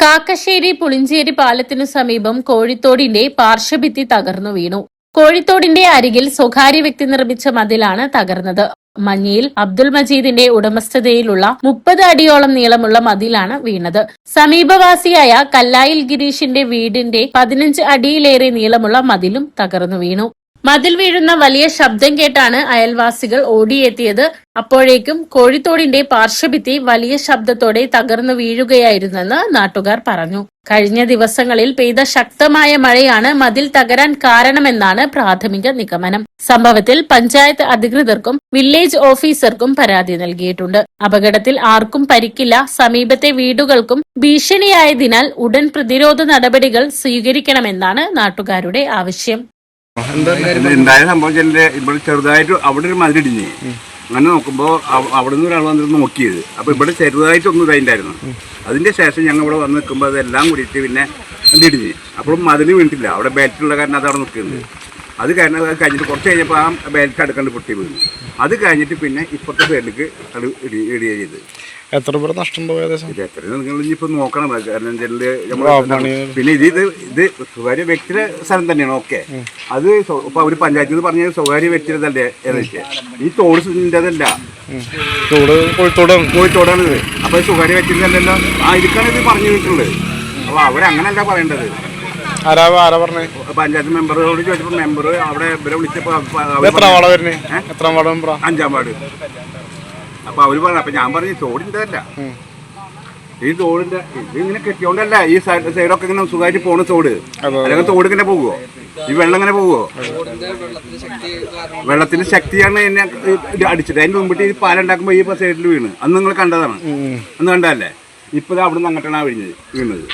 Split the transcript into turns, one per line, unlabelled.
കാക്കശ്ശേരി പുളിഞ്ചേരി പാലത്തിനു സമീപം കോഴിത്തോടിന്റെ പാർശ്വഭിത്തി തകർന്നു വീണു. കോഴിത്തോടിന്റെ അരികിൽ സ്വകാര്യ വ്യക്തി നിർമ്മിച്ച മതിലാണ് തകർന്നത്. മഞ്ഞയിൽ അബ്ദുൾ മജീദിന്റെ ഉടമസ്ഥതയിലുള്ള 30 അടിയോളം നീളമുള്ള മതിലാണ് വീണത്. സമീപവാസിയായ കല്ലായിൽ ഗിരീഷിന്റെ വീടിന്റെ 15 അടിയിലേറെ നീളമുള്ള മതിലും തകർന്നു വീണു. മതിൽ വീഴുന്ന വലിയ ശബ്ദം കേട്ടാണ് അയൽവാസികൾ ഓടിയെത്തിയത്. അപ്പോഴേക്കും കോഴിത്തോടിന്റെ പാർശ്വഭിത്തി വലിയ ശബ്ദത്തോടെ തകർന്നു വീഴുകയായിരുന്നെന്ന് നാട്ടുകാർ പറഞ്ഞു. കഴിഞ്ഞ ദിവസങ്ങളിൽ പെയ്ത ശക്തമായ മഴയാണ് മതിൽ തകരാൻ കാരണമെന്നാണ് പ്രാഥമിക നിഗമനം. സംഭവത്തിൽ പഞ്ചായത്ത് അധികൃതർക്കും വില്ലേജ് ഓഫീസർക്കും പരാതി നൽകിയിട്ടുണ്ട്. അപകടത്തിൽ ആർക്കും പരിക്കില്ല. സമീപത്തെ വീടുകൾക്കും ഭീഷണിയായതിനാൽ ഉടൻ പ്രതിരോധ നടപടികൾ സ്വീകരിക്കണമെന്നാണ് നാട്ടുകാരുടെ ആവശ്യം.
ഉണ്ടായ സംഭവം ഇവിടെ ചെറുതായിട്ട് അവിടെ ഒരു മതിലിടിഞ്ഞ് അങ്ങനെ നോക്കുമ്പോൾ അവിടെ നിന്ന് ഒരാൾ വന്നിട്ട് നോക്കിയത്. അപ്പോൾ ഇവിടെ ചെറുതായിട്ടൊന്നും ഇതായിട്ടുണ്ടായിരുന്നു. അതിൻ്റെ ശേഷം ഞങ്ങൾ ഇവിടെ വന്ന് നിൽക്കുമ്പോൾ അതെല്ലാം കൂടിയിട്ട് പിന്നെ ഇടിഞ്ഞ്. അപ്പോഴും മതിൽ വീണിട്ടില്ല. അവിടെ ബെൽറ്റുള്ള കാരണം അത് അവിടെ നിൽക്കുന്നത്. അത് കഴിഞ്ഞിട്ട് കുറച്ച് കഴിഞ്ഞപ്പോൾ ആ ബെൽറ്റ് അടുക്കണ്ട് പൊട്ടി വീണു. അത് കഴിഞ്ഞിട്ട് പിന്നെ ഇപ്പോഴത്തെ സൈഡിലേക്ക് അത് ഇടുക ചെയ്ത്.
എത്ര രൂപ നഷ്ടം ഏകദേശം?
ഇത് എത്ര നിങ്ങൾ ഇനിയിപ്പോൾ നോക്കണം. കാരണം പിന്നെ ഇത് സ്വകാര്യ വ്യക്തിയുടെ സ്ഥലം തന്നെയാണ്. ഓക്കെ, അത് ഇപ്പോൾ അവർ പഞ്ചായത്തിൽ നിന്ന് പറഞ്ഞത് സ്വകാര്യ വ്യക്തിയുടേതല്ലേ എന്ന് വെച്ചാൽ ഈ തോടിൻ്റെതല്ല, കോഴിത്തോടാണ് ഇത്. അപ്പോൾ ഇത് സ്വകാര്യ വ്യക്തിയുടേതല്ലല്ലോ. ഇരിക്കാണ് ഇത് പറഞ്ഞു വെച്ചിട്ടുള്ളത്. അപ്പോൾ അവരങ്ങനല്ല പറയേണ്ടത്. പഞ്ചായത്ത് മെമ്പറോട് ചോദിച്ചപ്പോൾ മെമ്പർ അവിടെ ഇവരെ വിളിച്ചപ്പോൾ 5-ാം വാർഡ്. അപ്പൊ അവര് പറഞ്ഞു. അപ്പൊ ഞാൻ പറഞ്ഞു തോടിൻ്റെതല്ല, ഈ തോടിന്റെ ഇത് ഇങ്ങനെ കെട്ടിയോണ്ടല്ല ഈ സൈഡൊക്കെ ഇങ്ങനെ സുഖമായിട്ട് പോണ തോട്. അല്ലെങ്കിൽ തോട് ഇങ്ങനെ പോകുവോ? ഈ വെള്ളം ഇങ്ങനെ പോകുവോ? വെള്ളത്തിന്റെ ശക്തിയാണ് എന്നെ അടിച്ചത്. അതിന് മുമ്പിട്ട് ഈ പാലുണ്ടാക്കുമ്പോ ഈ സൈഡിൽ വീണ്. അന്ന് നിങ്ങൾ കണ്ടതാണ്. അന്ന് കണ്ടതല്ലേ? ഇപ്പൊ അവിടെ നിന്ന് അങ്ങോട്ടാണ് വീണത്.